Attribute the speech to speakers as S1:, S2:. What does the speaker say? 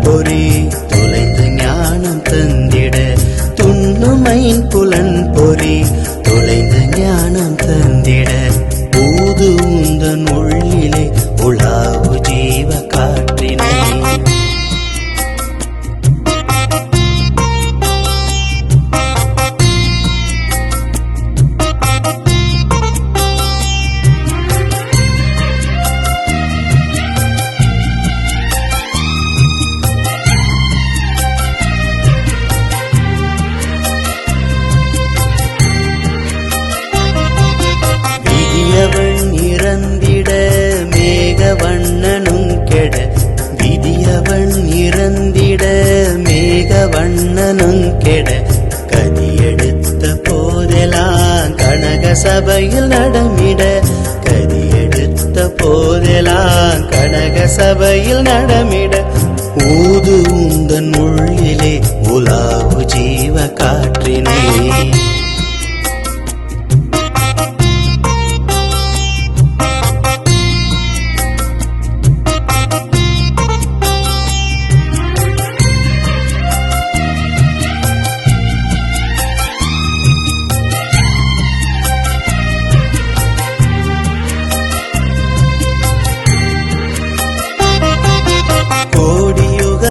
S1: பொறி தொலைந்து ஞானம் தந்திட துண்ணுமையின் புலன் பொறி தொலைந்து ஞானம் தந்திட ஊது உந்தன் உள்ளிலே உலாவு ஜீவ காற்றினை விதியவன் இறந்திட மேகவண்ணனும் கெட விதியவன் இறந்திட மேகவண்ணனும் கெட கதியெடுத்த போதெல்லாம் கனக சபையில் நடமிட கதியெடுத்த போதெல்லாம் கனக சபையில் நடமிட ஊது உந்தன் உள்ளிலே உலாவு ஜீவ காற்றினை